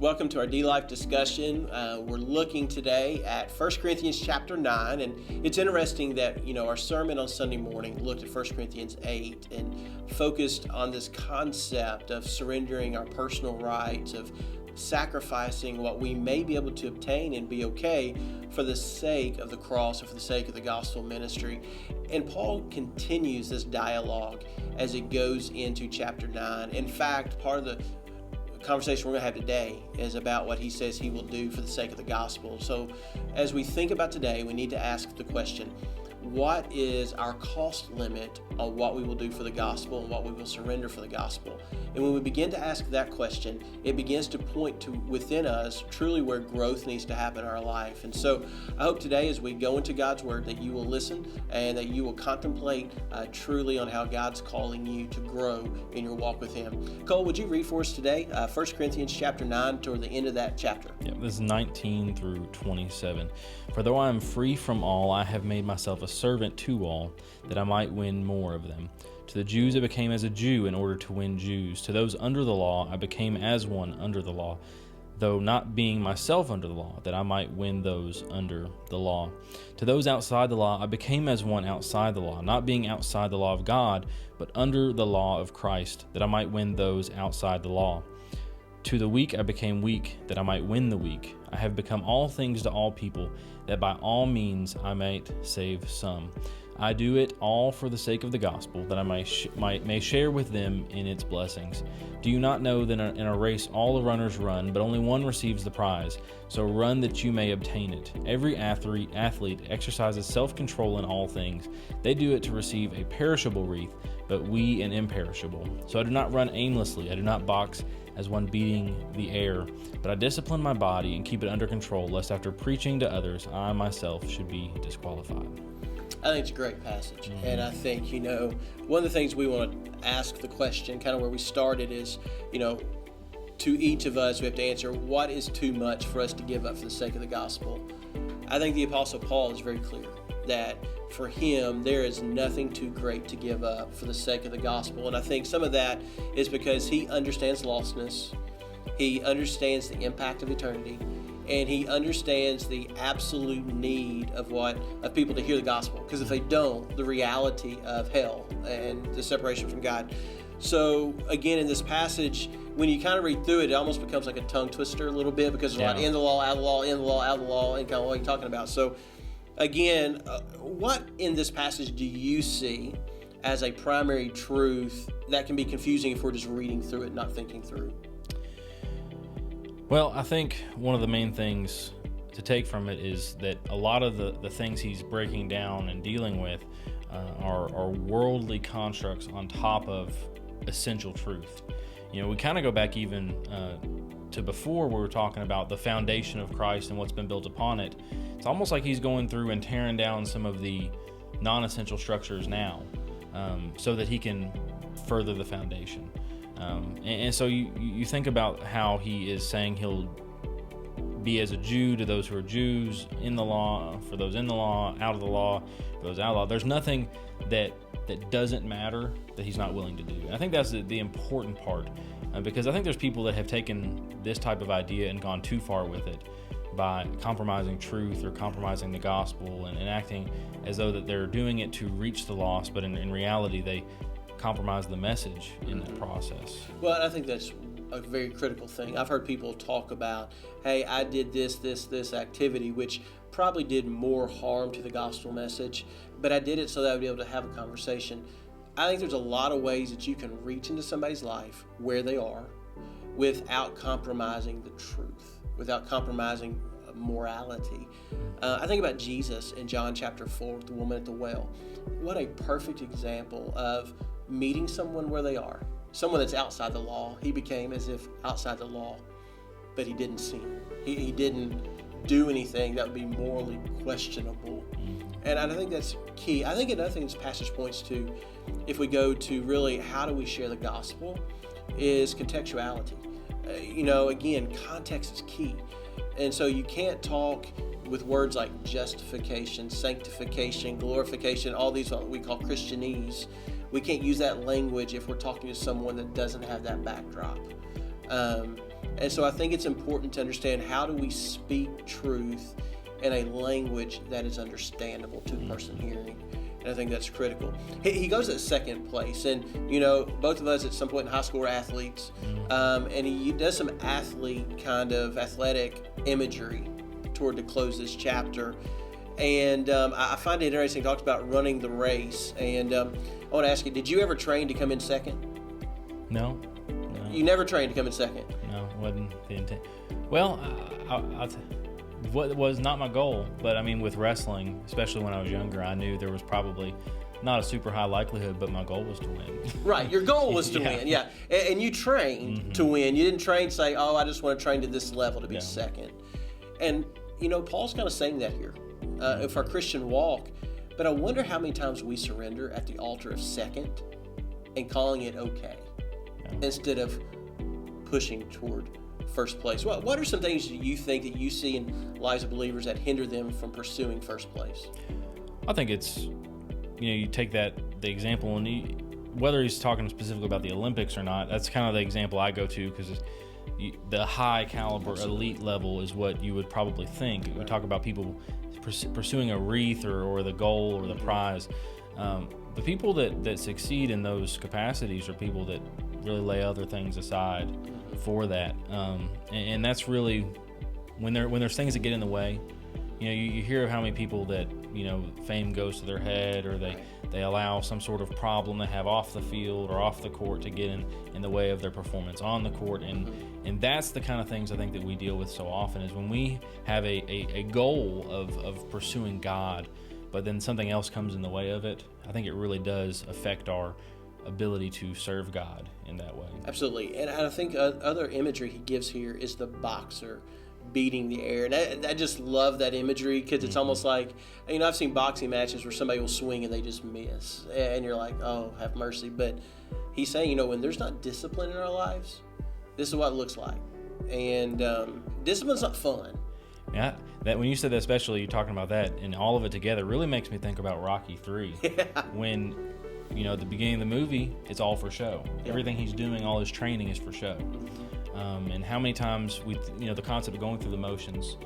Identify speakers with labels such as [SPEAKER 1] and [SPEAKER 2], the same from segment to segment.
[SPEAKER 1] Welcome to our DLife discussion. We're looking today at 1 Corinthians chapter 9, and it's interesting that, our sermon on Sunday morning looked at 1 Corinthians 8 and focused on this concept of surrendering our personal rights, of sacrificing what we may be able to obtain and be okay for the sake of the cross or for the sake of the gospel ministry. And Paul continues this dialogue as it goes into chapter 9. In fact, part of the conversation we're going to have today is about what he says he will do for the sake of the gospel. So as we think about today, we need to ask the question, what is our cost limit on what we will do for the gospel and what we will surrender for the gospel? And when we begin to ask that question, it begins to point to within us truly where growth needs to happen in our life. And so I hope today as we go into God's Word that you will listen and that you will contemplate truly on how God's calling you to grow in your walk with Him. Cole, would you read for us today 1 Corinthians chapter 9 toward the end of that chapter?
[SPEAKER 2] Yeah, this is 19 through 27. For though I am free from all, I have made myself a servant to all, that I might win more of them. To the Jews I became as a Jew in order to win Jews. To those under the law I became as one under the law, though not being myself under the law, that I might win those under the law. To those outside the law I became as one outside the law, not being outside the law of God, but under the law of Christ, that I might win those outside the law. To the weak I became weak, that I might win the weak. I have become all things to all people, that by all means I might save some. I do it all for the sake of the gospel, that I may share with them in its blessings. Do you not know that in a race all the runners run, but only one receives the prize? So run that you may obtain it. Every athlete exercises self-control in all things. They do it to receive a perishable wreath, but we an imperishable. So I do not run aimlessly. I do not box as one beating the air, but I discipline my body and keep it under control, lest after preaching to others, I myself should be disqualified.
[SPEAKER 1] I think it's a great passage. And I think, one of the things we want to ask the question, kind of where we started is, to each of us, we have to answer, what is too much for us to give up for the sake of the gospel? I think the Apostle Paul is very clear that for him, there is nothing too great to give up for the sake of the gospel. And I think some of that is because he understands lostness. He understands the impact of eternity. And he understands the absolute need of people to hear the gospel. Because if they don't, the reality of hell and the separation from God. So again, in this passage, when you kind of read through it, it almost becomes like a tongue twister a little bit, because there's like in the law, out of the law, in the law, out of the law, and kind of what you're talking about. So again, what in this passage do you see as a primary truth that can be confusing if we're just reading through it, not thinking through?
[SPEAKER 2] Well, I think one of the main things to take from it is that a lot of the things he's breaking down and dealing with are worldly constructs on top of essential truth. We kind of go back even to before we were talking about the foundation of Christ and what's been built upon it. It's almost like he's going through and tearing down some of the non-essential structures now so that he can further the foundation. And so you think about how he is saying he'll be as a Jew to those who are Jews, in the law, for those in the law, out of the law, for those out of the law. There's nothing that doesn't matter that he's not willing to do. And I think that's the important part, because I think there's people that have taken this type of idea and gone too far with it by compromising truth or compromising the gospel and acting as though that they're doing it to reach the lost, but in reality they compromise the message in that process.
[SPEAKER 1] Well, I think that's a very critical thing. I've heard people talk about, hey, I did this activity, which probably did more harm to the gospel message, but I did it so that I would be able to have a conversation. I think there's a lot of ways that you can reach into somebody's life where they are without compromising the truth, without compromising morality. I think about Jesus in John chapter 4 with the woman at the well. What a perfect example of meeting someone where they are. Someone that's outside the law. He became as if outside the law, but he didn't sin. He didn't do anything that would be morally questionable. And I think that's key. I think another thing this passage points to, if we go to really how do we share the gospel, is contextuality. Again, context is key. And so you can't talk with words like justification, sanctification, glorification, all these what we call Christianese. We can't use that language if we're talking to someone that doesn't have that backdrop. And so I think it's important to understand, how do we speak truth in a language that is understandable to the person hearing. And I think that's critical. He goes at second place, and both of us at some point in high school were athletes, and he does some athletic imagery toward to close this chapter. And I find it interesting. He talks about running the race, and I want to ask you, did you ever train to come in second?
[SPEAKER 2] No.
[SPEAKER 1] You never trained to come in second?
[SPEAKER 2] No, wasn't the intent. Well, what was not my goal, but I mean, with wrestling, especially when I was younger, I knew there was probably not a super high likelihood, but my goal was to win. Right,
[SPEAKER 1] your goal was to win, yeah. And you trained to win. You didn't train to say, I just want to train to this level to be second. And, Paul's kind of saying that here of our Christian walk. But I wonder how many times we surrender at the altar of second and calling it okay, instead of pushing toward first place. What are some things that you think that you see in lives of believers that hinder them from pursuing first place?
[SPEAKER 2] I think it's, you take the example, and whether he's talking specifically about the Olympics or not, that's kind of the example I go to, because the high caliber elite level is what you would probably think. We talk about people pursuing a wreath or the goal or the prize. The people that succeed in those capacities are people that really lay other things aside for that, and that's really when there's things that get in the way. You hear of how many people that fame goes to their head, or they allow some sort of problem they have off the field or off the court to get in the way of their performance on the court, and that's the kind of things I think that we deal with so often, is when we have a goal of pursuing God, but then something else comes in the way of it. I think it really does affect our ability to serve God in that way.
[SPEAKER 1] Absolutely. And I think other imagery he gives here is the boxer beating the air. And I just love that imagery, because it's almost like, I've seen boxing matches where somebody will swing and they just miss. And you're like, oh, have mercy. But he's saying, when there's not discipline in our lives, this is what it looks like. And discipline's not fun.
[SPEAKER 2] Yeah, that when you said that, especially you talking about that and all of it together, really makes me think about Rocky 3. Yeah. When at the beginning of the movie, it's all for show. Yeah. Everything he's doing, all his training is for show. And how many times the concept of going through the motions,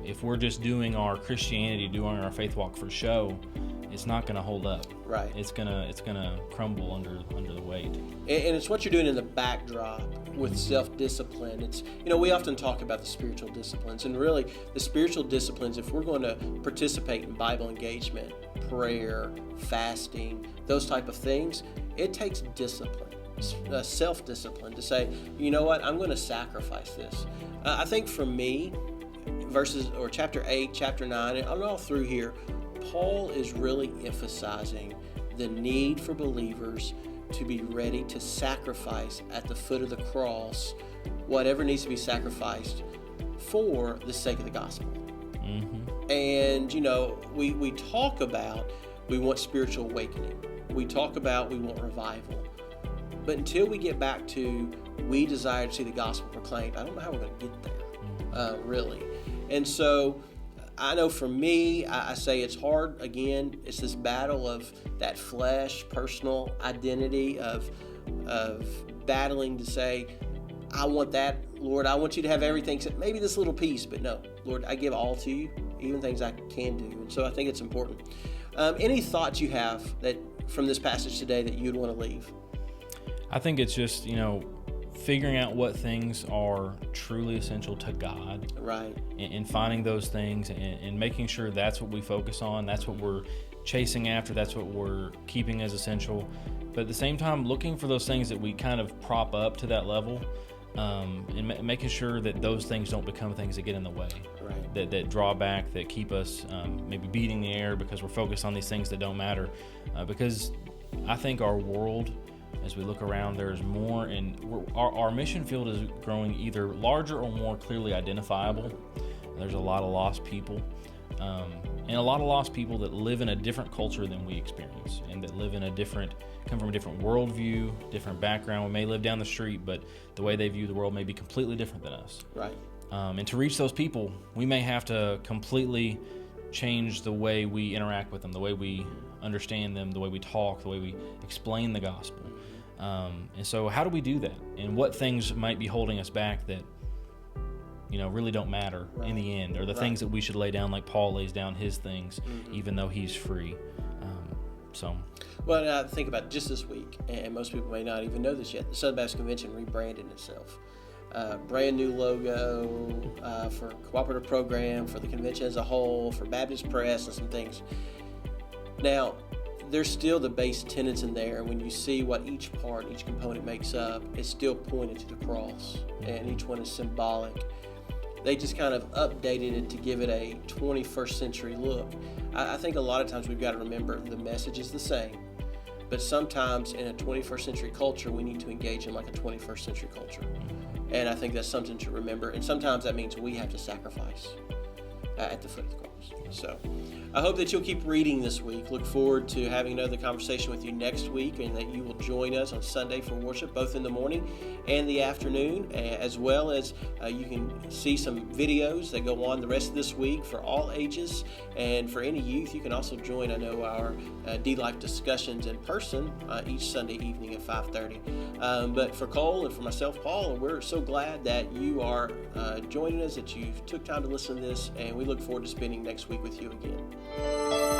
[SPEAKER 2] if we're just doing our Christianity, doing our faith walk for show, it's not going to hold up.
[SPEAKER 1] Right.
[SPEAKER 2] It's gonna crumble under the weight.
[SPEAKER 1] And it's what you're doing in the backdrop with self-discipline. It's we often talk about the spiritual disciplines, and really the spiritual disciplines, if we're going to participate in Bible engagement, prayer, fasting, those type of things, it takes discipline, self-discipline, to say, I'm going to sacrifice this. I think for me, chapter 8, chapter 9, and all through here, Paul is really emphasizing the need for believers to be ready to sacrifice at the foot of the cross whatever needs to be sacrificed for the sake of the gospel. And we talk about we want spiritual awakening, we talk about we want revival, but until we get back to we desire to see the gospel proclaimed, I don't know how we're going to get there, really. And so I know for me, I say it's hard. Again, it's this battle of that flesh, personal identity of battling to say, I want that, Lord. I want you to have everything, except maybe this little piece, but no, Lord, I give all to you, even things I can do. And so I think it's important. Any thoughts you have that from this passage today that you'd want to leave?
[SPEAKER 2] I think it's just, figuring out what things are truly essential to God,
[SPEAKER 1] right?
[SPEAKER 2] And finding those things and making sure that's what we focus on, that's what we're chasing after, that's what we're keeping as essential. But at the same time, looking for those things that we kind of prop up to that level, and making sure that those things don't become things that get in the way,
[SPEAKER 1] right?
[SPEAKER 2] That draw back, that keep us maybe beating the air because we're focused on these things that don't matter. Because I think our world, as we look around, there's more, and our mission field is growing either larger or more clearly identifiable. There's a lot of lost people, and a lot of lost people that live in a different culture than we experience, and that live in come from a different worldview, different background. We may live down the street, but the way they view the world may be completely different than us.
[SPEAKER 1] Right.
[SPEAKER 2] And to reach those people, we may have to completely change the way we interact with them, the way we understand them, the way we talk, the way we explain the gospel. And so how do we do that? And what things might be holding us back that, really don't matter in the end, or the things that we should lay down like Paul lays down his things, even though he's free.
[SPEAKER 1] Well, now think about just this week, and most people may not even know this yet. The Southern Baptist Convention rebranded itself. Brand new logo for cooperative program, for the convention as a whole, for Baptist Press, and some things. Now, there's still the base tenets in there. When you see what each part, each component makes up, it's still pointed to the cross, and each one is symbolic. They just kind of updated it to give it a 21st century look. I think a lot of times we've got to remember the message is the same, but sometimes in a 21st century culture, we need to engage in like a 21st century culture. And I think that's something to remember. And sometimes that means we have to sacrifice at the foot of the cross. So I hope that you'll keep reading this week. Look forward to having another conversation with you next week, and that you will join us on Sunday for worship, both in the morning and the afternoon, as well as you can see some videos that go on the rest of this week for all ages. And for any youth, you can also join, our DLife discussions in person each Sunday evening at 5:30. But for Cole and for myself, Paul, we're so glad that you are joining us, that you took time to listen to this, and we look forward to spending next week with you again.